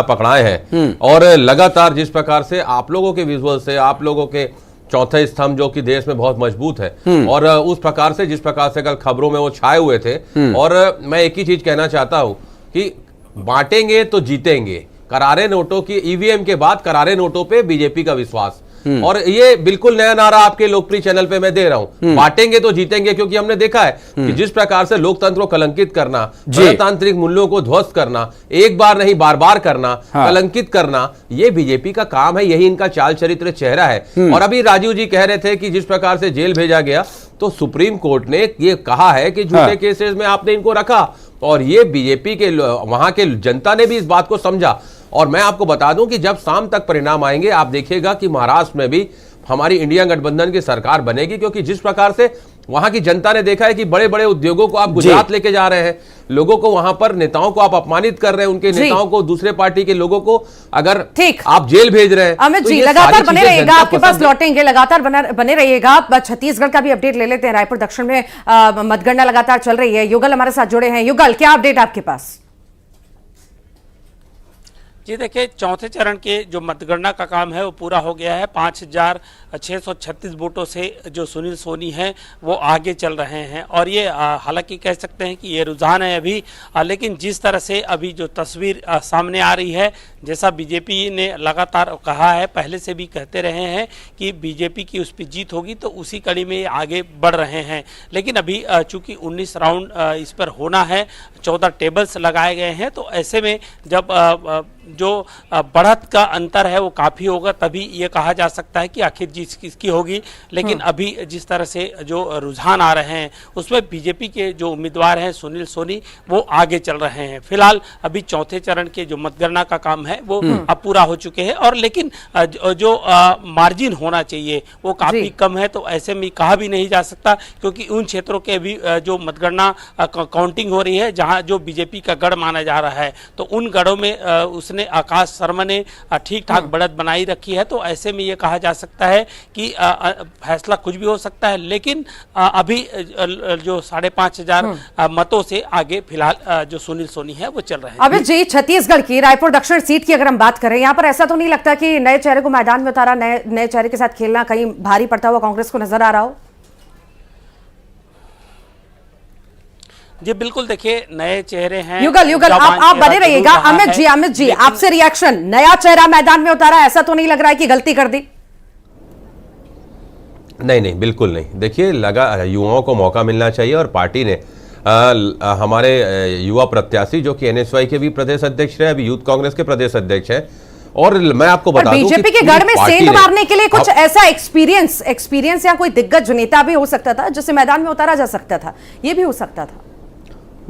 पकड़ाए हैं। और लगातार जिस प्रकार से आप लोगों के विजुअल से, आप लोगों के चौथे स्तंभ जो कि देश में बहुत मजबूत है, और उस प्रकार से जिस प्रकार से कल खबरों में वो छाए हुए थे, और मैं एक ही चीज कहना चाहता हूं कि बांटेंगे तो जीतेंगे। करारे नोटों की, ईवीएम के बाद करारे नोटों पे बीजेपी का विश्वास, और ये बिल्कुल नया नारा आपके लोकप्रिय चैनल पे मैं दे रहा हूं, बांटेंगे तो जीतेंगे। क्योंकि हमने देखा है कि जिस प्रकार से लोकतंत्र को कलंकित करना, गणतांत्रिक मूल्यों को ध्वस्त करना, एक बार नहीं बार बार करना, कलंकित करना, ये बीजेपी का काम है, यही इनका चाल चरित्र चेहरा है। और अभी राजीव जी कह रहे थे कि जिस प्रकार से जेल भेजा गया, तो सुप्रीम कोर्ट ने ये कहा है कि झूठे केसेस में आपने इनको रखा, और ये बीजेपी के वहां के जनता ने भी इस बात को समझा। और मैं आपको बता दूं कि जब शाम तक परिणाम आएंगे, आप देखिएगा कि महाराष्ट्र में भी हमारी इंडिया गठबंधन की सरकार बनेगी। क्योंकि जिस प्रकार से वहां की जनता ने देखा है कि बड़े बड़े उद्योगों को आप गुजरात लेके जा रहे हैं, लोगों को वहां पर, नेताओं को आप अपमानित कर रहे हैं, उनके नेताओं को, दूसरे पार्टी के लोगों को अगर आप जेल भेज रहे हैं। अमित जी लगातार बने रहिएगा, आपके पास लौटेंगे, लगातार बने रहिएगा। छत्तीसगढ़ का भी अपडेट ले लेते हैं। रायपुर दक्षिण में मतगणना लगातार चल रही है। युगल हमारे साथ जुड़े हैं। युगल, क्या अपडेट आपके पास? जी देखिए, चौथे चरण के जो मतगणना का काम है वो पूरा हो गया है। 5636 वोटों से जो सुनील सोनी हैं वो आगे चल रहे हैं। और ये हालांकि कह सकते हैं कि ये रुझान है अभी, लेकिन जिस तरह से अभी जो तस्वीर सामने आ रही है, जैसा बीजेपी ने लगातार कहा है, पहले से भी कहते रहे हैं कि बीजेपी की उस पर जीत होगी, तो उसी कड़ी में आगे बढ़ रहे हैं। लेकिन अभी चूंकि 19 राउंड इस पर होना है, 14 टेबल्स लगाए गए हैं, तो ऐसे में जब जो बढ़त का अंतर है वो काफ़ी होगा, तभी ये कहा जा सकता है कि आखिर जीत किसकी होगी। लेकिन अभी जिस तरह से जो रुझान आ रहे हैं, उसमें बीजेपी के जो उम्मीदवार हैं सुनील सोनी, वो आगे चल रहे हैं। फिलहाल अभी चौथे चरण के जो मतगणना का काम है वो अब पूरा हो चुके हैं। और लेकिन जो मार्जिन होना चाहिए वो काफ़ी कम है, तो ऐसे में कहा भी नहीं जा सकता, क्योंकि उन क्षेत्रों के भी जो मतगणना काउंटिंग हो रही है जहाँ जो बीजेपी का गढ़ माना जा रहा है, तो उन गढ़ों में उसने आकाश शर्मा ने ठीक ठाक बढ़त बनाई रखी है। तो ऐसे में ये कहा जा सकता है कि फैसला कुछ भी हो सकता है। लेकिन अभी जो 5500 मतों से आगे फिलहाल जो सुनील सोनी है वो चल रहे हैं। अभी जी छत्तीसगढ़ की रायपुर दक्षिण सीट की अगर हम बात करें, यहाँ पर ऐसा तो नहीं लगता कि नए चेहरे को मैदान में उतारा, नए चेहरे के साथ खेलना कहीं भारी पड़ता हुआ कांग्रेस को नजर आ रहा हो? जी बिल्कुल, देखिए नए चेहरे हैं। युगल आप बने रहिएगा। अमित जी आपसे रिएक्शन, नया चेहरा मैदान में उतारा, ऐसा तो नहीं लग रहा है कि गलती कर दी? नहीं, बिल्कुल नहीं। देखिए, युवाओं को मौका मिलना चाहिए, और पार्टी ने हमारे युवा प्रत्याशी जो कि एनएसवाई के भी प्रदेश अध्यक्ष रहे, अभी यूथ कांग्रेस के प्रदेश अध्यक्ष हैं। और मैं आपको बता दूं, बीजेपी के गढ़ में सेंध मारने के लिए कुछ ऐसा एक्सपीरियंस या कोई दिग्गज नेता भी हो सकता था जिसे मैदान में उतारा जा सकता था, ये भी हो सकता था।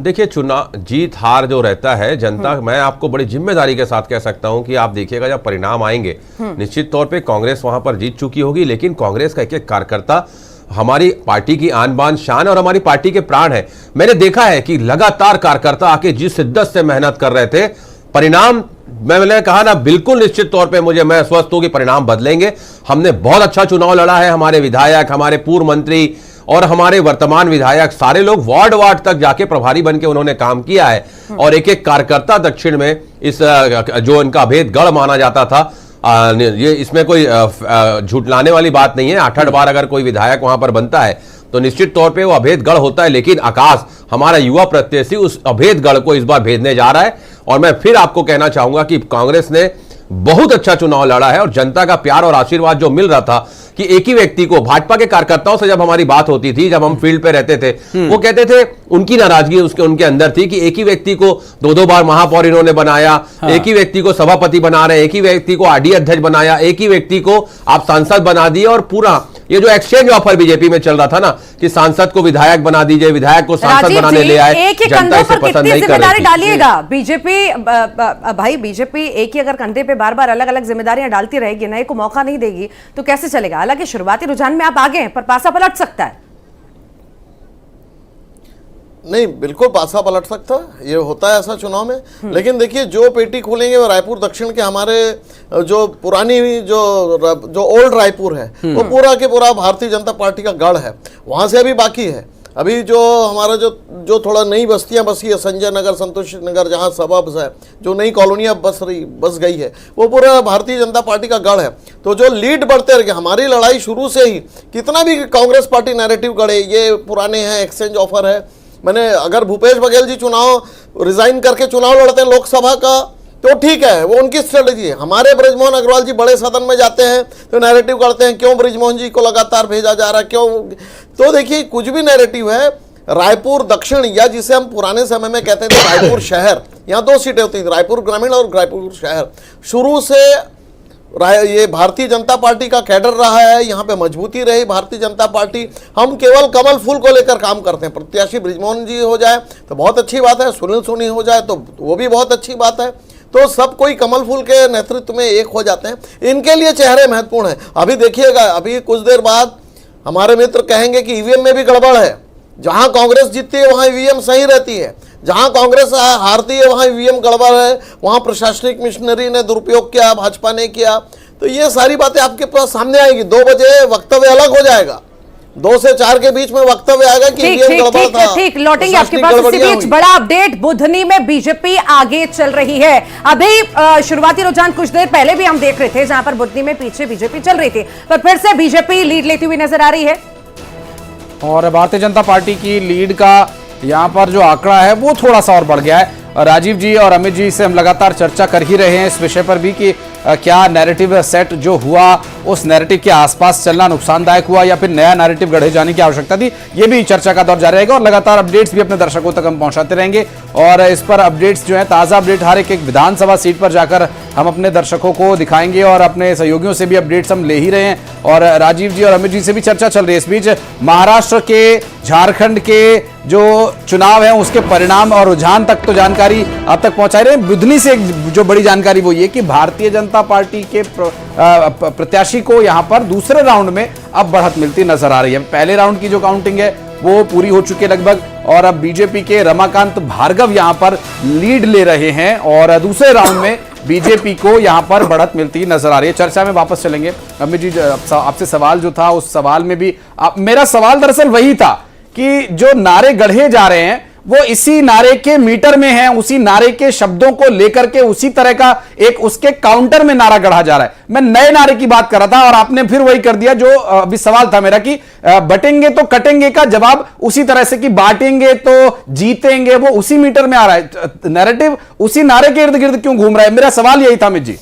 देखिए, चुनाव जीत हार जो रहता है, जनता, मैं आपको बड़ी जिम्मेदारी के साथ कह सकता हूं कि आप देखिएगा जब परिणाम आएंगे, निश्चित तौर पे कांग्रेस वहां पर जीत चुकी होगी। लेकिन कांग्रेस का एक कार्यकर्ता हमारी पार्टी की आन बान शान और हमारी पार्टी के प्राण है। मैंने देखा है कि लगातार कार्यकर्ता आके जिस शिद्दत से मेहनत कर रहे थे, परिणाम मैंने कहा ना, बिल्कुल निश्चित तौर पे मैं स्वस्थ हूं कि परिणाम बदलेंगे। हमने बहुत अच्छा चुनाव लड़ा है। हमारे विधायक, हमारे पूर्व मंत्री और हमारे वर्तमान विधायक, सारे लोग वार्ड तक जाके प्रभारी बन के उन्होंने काम किया है। और एक एक कार्यकर्ता दक्षिण में इस जो इनका अभेद गढ़ माना जाता था, ये इसमें कोई झूठलाने वाली बात नहीं है। 8 बार अगर कोई विधायक वहां पर बनता है तो निश्चित तौर पे वो अभेद गढ़ होता है। लेकिन आकाश, हमारा युवा प्रत्याशी, उस अभेद गढ़ को इस बार भेदने जा रहा है। और मैं फिर आपको कहना चाहूंगा कि कांग्रेस ने बहुत अच्छा चुनाव लड़ा है, और जनता का प्यार और आशीर्वाद जो मिल रहा था कि एक ही व्यक्ति को, भाजपा के कार्यकर्ताओं से जब हमारी बात होती थी, जब हम फील्ड पे रहते थे, वो कहते थे उनकी नाराजगी उनके अंदर थी कि एक ही व्यक्ति को 2 बार महापौर इन्होंने बनाया, एक ही व्यक्ति को सभापति बना रहे, एक ही व्यक्ति को आरडी अध्यक्ष बनाया, एक ही व्यक्ति को आप सांसद बना दिए। और पूरा ये जो एक्सचेंज ऑफर बीजेपी में चल रहा था ना कि सांसद को विधायक बना दीजिए, विधायक को सांसद बनाने ले आए, जनता इसे पसंद नहीं कर रही थी। डालिएगा बीजेपी एक ही अगर कंधे पे बार बार अलग अलग जिम्मेदारियां डालती रहेगी, नए को मौका नहीं देगी, तो कैसे चलेगा? हालांकि शुरुआती रुझान में आप आगे हैं, पर पासा पलट सकता है। नहीं, बिल्कुल पासा पलट सकता है, ये होता है ऐसा चुनाव में। लेकिन देखिए, जो पेटी खोलेंगे वो रायपुर दक्षिण के हमारे जो पुरानी जो ओल्ड रायपुर है, वो पूरा के पूरा भारतीय जनता पार्टी का गढ़ है, वहां से अभी बाकी है। अभी जो हमारा जो थोड़ा नई बस्तियां बसी है, संजय नगर, संतोष नगर, जहां सबब्स है, जो नई कॉलोनियां बस गई है, वो पूरा भारतीय जनता पार्टी का गढ़ है। तो जो लीड बढ़ते रहे, हमारी लड़ाई शुरू से ही कितना भी कांग्रेस पार्टी नैरेटिव गढ़े, ये पुराने हैं, एक्सचेंज ऑफर है। मैंने अगर भूपेश बघेल जी चुनाव रिजाइन करके चुनाव लड़ते हैं लोकसभा का तो ठीक है, वो उनकी स्ट्रेटेजी है। हमारे बृजमोहन अग्रवाल जी बड़े सदन में जाते हैं तो नैरेटिव करते हैं, क्यों बृजमोहन जी को लगातार भेजा जा रहा है, क्यों। तो देखिए, कुछ भी नैरेटिव है, रायपुर दक्षिण या जिसे हम पुराने समय में कहते थे रायपुर शहर, यहाँ 2 सीटें होती थी, रायपुर ग्रामीण और रायपुर शहर। शुरू से ये भारतीय जनता पार्टी का कैडर रहा है, यहाँ पे मजबूती रही भारतीय जनता पार्टी। हम केवल कमल फूल को लेकर काम करते हैं। प्रत्याशी बृजमोहन जी हो जाए तो बहुत अच्छी बात है, सुनील सोनी हो जाए तो वो भी बहुत अच्छी बात है। तो सब कोई कमल फूल के नेतृत्व में एक हो जाते हैं। इनके लिए चेहरे महत्वपूर्ण हैं। अभी देखिएगा, अभी कुछ देर बाद हमारे मित्र कहेंगे कि ईवीएम में भी गड़बड़ है। जहां कांग्रेस जीतती है वहां ईवीएम सही रहती है, जहां कांग्रेस हारती है वहां ईवीएम गड़बड़ है, वहां प्रशासनिक मिशनरी ने दुरुपयोग किया, भाजपा ने किया। तो ये सारी बातें आपके पास सामने आएगी। 2 बजे वक्तव्य अलग हो जाएगा, 2 से 4 के बीच में वक्तव्य आएगा कि ईवीएम गड़बड़ था। ठीक, लौटेंगे आपके पास। इसी बीच बड़ा अपडेट, बुधनी में बीजेपी आगे चल रही है। अभी शुरुआती रुझान कुछ देर पहले भी हम देख रहे थे, जहां पर बुधनी में पीछे बीजेपी चल रही थी, पर फिर से बीजेपी लीड लेती हुई नजर आ रही है। और भारतीय जनता पार्टी की लीड का यहाँ पर जो आंकड़ा है वो थोड़ा सा और बढ़ गया है। राजीव जी और अमित जी से हम लगातार चर्चा कर ही रहे हैं इस विषय पर भी कि क्या नैरेटिव सेट जो हुआ उस नैरेटिव के आसपास चलना नुकसानदायक हुआ या फिर नया नैरेटिव गढ़े जाने की आवश्यकता थी। ये भी चर्चा का दौर जारी रहेगा और लगातार अपडेट्स भी अपने दर्शकों तक हम पहुंचाते रहेंगे। और इस पर अपडेट्स जो है, ताज़ा अपडेट हर एक विधानसभा सीट पर जाकर हम अपने दर्शकों को दिखाएंगे और अपने सहयोगियों से भी अपडेट्स हम ले ही रहे हैं। और राजीव जी और अमित जी से भी चर्चा चल रही है। इस बीच महाराष्ट्र के, झारखंड के जो चुनाव है उसके परिणाम और रुझान तक तो जानकारी अब तक पहुंचा रहे हैं। बुधनी से जो बड़ी जानकारी वो ये कि भारतीय जनता पार्टी के प्रत्याशी को यहां पर दूसरे राउंड में अब बढ़त मिलती नजर आ रही है। पहले राउंड की जो काउंटिंग है वो पूरी हो चुकी है लगभग, और अब बीजेपी के रमाकांत भार्गव यहां पर लीड ले रहे हैं और दूसरे राउंड में बीजेपी को यहां पर बढ़त मिलती नजर आ रही है। चर्चा में वापस चलेंगे। अमित जी, आपसे सवाल जो था उस सवाल में भी मेरा सवाल दरअसल वही था कि जो नारे गढ़े जा रहे हैं वो इसी नारे के मीटर में है, उसी नारे के शब्दों को लेकर के उसी तरह का एक उसके काउंटर में नारा गढ़ा जा रहा है। मैं नए नारे की बात कर रहा था और आपने फिर वही कर दिया जो अभी सवाल था मेरा कि बटेंगे तो कटेंगे का जवाब उसी तरह से कि बांटेंगे तो जीतेंगे, वो उसी मीटर में आ रहा है। नैरेटिव उसी नारे के इर्द गिर्द क्यों घूम रहा है? मेरा सवाल यही था अमित जी।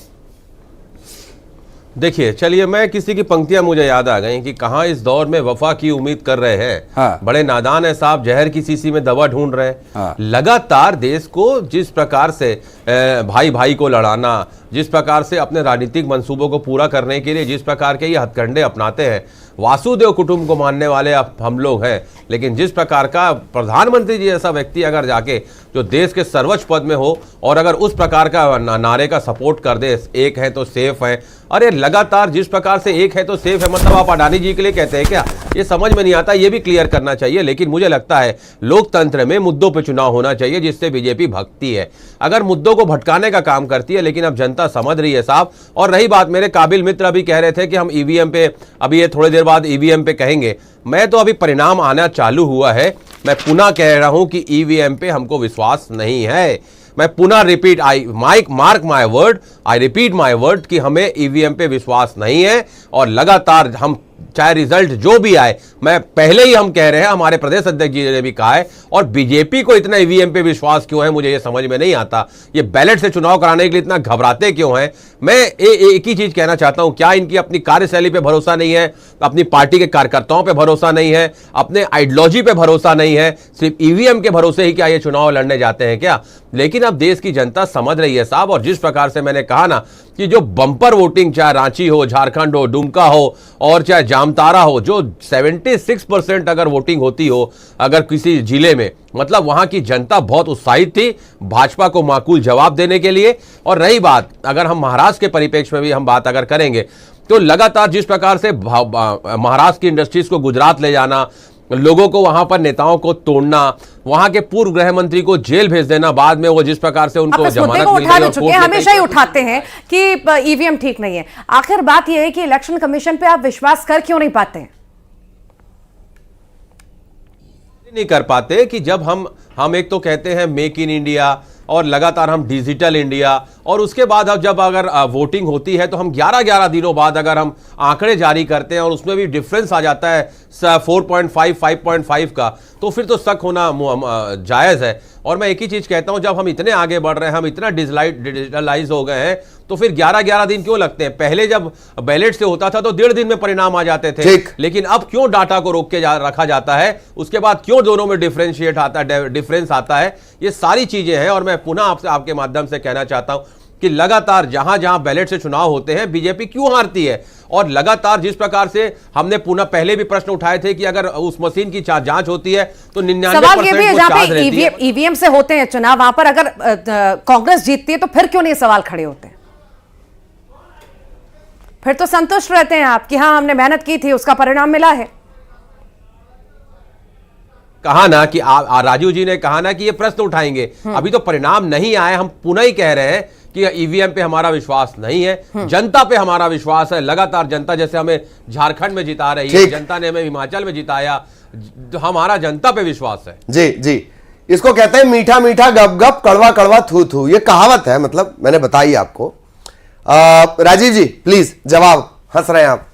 देखिए, चलिए, मैं किसी की पंक्तियां मुझे याद आ गई कि कहां इस दौर में वफा की उम्मीद कर रहे हैं। हाँ। बड़े नादान है साहब, जहर की शीशी में दवा ढूंढ रहे हैं। हाँ। लगातार देश को जिस प्रकार से भाई भाई को लड़ाना, जिस प्रकार से अपने राजनीतिक मंसूबों को पूरा करने के लिए जिस प्रकार के ये हथकंडे अपनाते हैं, वासुदेव कुटुंब को मानने वाले हम लोग हैं। लेकिन जिस प्रकार का प्रधानमंत्री जी ऐसा व्यक्ति अगर जाके जो देश के सर्वोच्च पद में हो और अगर उस प्रकार का नारे का सपोर्ट कर दे, एक है तो सेफ है, अरे लगातार जिस प्रकार से एक है तो सेफ है, मतलब आप अडानी जी के लिए कहते हैं क्या? ये समझ में नहीं आता, ये भी क्लियर करना चाहिए। लेकिन मुझे लगता है लोकतंत्र में मुद्दों पर चुनाव होना चाहिए जिससे बीजेपी भगती है। अगर मुद्दों को भटकाने का काम करती है, लेकिन अब जनता समझ रही है साहब। और रही बात, मेरे काबिल मित्र अभी कह रहे थे कि हम ईवीएम पे, अभी ये थोड़ी देर बाद ईवीएम पे कहेंगे। मैं तो अभी परिणाम आना चालू हुआ है, मैं पुनः कह रहा हूं कि ईवीएम पे हमको विश्वास नहीं है। मैं पुनः repeat, mark my word, I repeat my word कि हमें ईवीएम पे विश्वास नहीं है। और लगातार हम चाहे रिजल्ट जो भी आए, मैं पहले ही हम कह रहे हैं, हमारे प्रदेश अध्यक्ष जी ने भी कहा है। और बीजेपी को इतना ईवीएम पे विश्वास क्यों है मुझे ये समझ में नहीं आता। ये बैलेट से चुनाव कराने के लिए इतना घबराते क्यों हैं? मैं एक ही चीज कहना चाहता हूं, क्या इनकी अपनी कार्यशैली पे भरोसा नहीं है, अपनी पार्टी के कार्यकर्ताओं पे भरोसा नहीं है, अपने आइडियोलॉजी पे भरोसा नहीं है, सिर्फ ईवीएम के भरोसे ही क्या ये चुनाव लड़ने जाते हैं क्या? लेकिन अब देश की जनता समझ रही है साहब। और जिस प्रकार से मैंने कहा ना कि जो बंपर वोटिंग, चाहे रांची हो, झारखंड हो, दुमका हो और चाहे जामताड़ा हो, जो 76% अगर वोटिंग होती हो अगर किसी जिले में, मतलब वहां की जनता बहुत उत्साहित थी भाजपा को माकूल जवाब देने के लिए। और रही बात, अगर हम महाराष्ट्र के परिप्रेक्ष्य में भी हम बात अगर करेंगे तो लगातार जिस प्रकार से महाराष्ट्र की इंडस्ट्रीज को गुजरात ले जाना, लोगों को वहां पर नेताओं को तोड़ना, वहां के पूर्व गृह मंत्री को जेल भेज देना, बाद में वो जिस प्रकार से उनको जमानत मिल गई, हमेशा ही उठाते हैं कि ईवीएम ठीक नहीं है। आखिर बात यह है कि इलेक्शन कमीशन पे आप विश्वास कर क्यों नहीं पाते हैं? नहीं कर पाते कि जब हम एक तो कहते हैं मेक इन इंडिया और लगातार हम डिजिटल इंडिया, और उसके बाद अब जब अगर वोटिंग होती है तो हम 11-11 दिनों बाद अगर हम आंकड़े जारी करते हैं और उसमें भी डिफरेंस आ जाता है 4.5 5.5 का, तो फिर तो शक होना जायज़ है। और मैं एक ही चीज़ कहता हूं, जब हम इतने आगे बढ़ रहे हैं, हम इतना डिजिटलाइज हो गए हैं, तो फिर 11-11 दिन क्यों लगते हैं? पहले जब बैलेट से होता था तो 1.5 दिन में परिणाम आ जाते थे, लेकिन अब क्यों डाटा को रोक के रखा जाता है? उसके बाद क्यों दोनों में डिफरेंस आता है? ये सारी चीजें हैं। और मैं पुनः आपसे आपके माध्यम से कहना चाहता हूं कि लगातार जहां जहां बैलेट से चुनाव होते हैं बीजेपी क्यों हारती है? और लगातार जिस प्रकार से हमने पुनः पहले भी प्रश्न उठाए थे कि अगर उस मशीन की जांच होती है तो 99% ईवीएम से होते हैं चुनाव, वहां पर अगर कांग्रेस जीतती है तो फिर क्यों नहीं सवाल खड़े होते? फिर तो संतुष्ट रहते हैं आप कि हाँ हमने मेहनत की थी, उसका परिणाम मिला है। कहा ना कि राजीव जी ने कहा ना कि ये प्रश्न उठाएंगे, अभी तो परिणाम नहीं आए। हम पुनः ही कह रहे हैं कि ईवीएम पे हमारा विश्वास नहीं है, जनता पे हमारा विश्वास है। लगातार जनता जैसे हमें झारखंड में जिता रही है, जनता ने हमें हिमाचल में जिताया, हमारा जनता पे विश्वास है। जी जी, इसको कहते हैं मीठा मीठा गप गप, कड़वा कड़वा थू थू। ये कहावत है, मतलब मैंने बताई आपको। राजीव जी प्लीज जवाब, हंस रहे हैं आप।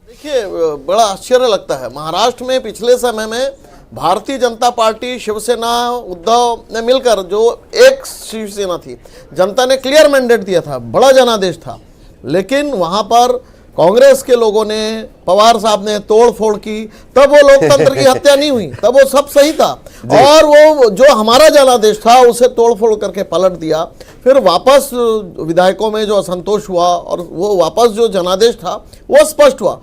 देखिए, बड़ा आश्चर्य लगता है, महाराष्ट्र में पिछले समय में भारतीय जनता पार्टी, शिवसेना, उद्धव ने मिलकर, जो एक शिवसेना थी, जनता ने क्लियर मैंडेट दिया था, बड़ा जनादेश था, लेकिन वहां पर कांग्रेस के लोगों ने, पवार साहब ने तोड़ फोड़ की, तब वो लोकतंत्र की हत्या नहीं हुई, तब वो सब सही था। और वो जो हमारा जनादेश था उसे तोड़ फोड़ करके पलट दिया। फिर वापस विधायकों में जो असंतोष हुआ और वो वापस जो जनादेश था वो स्पष्ट हुआ।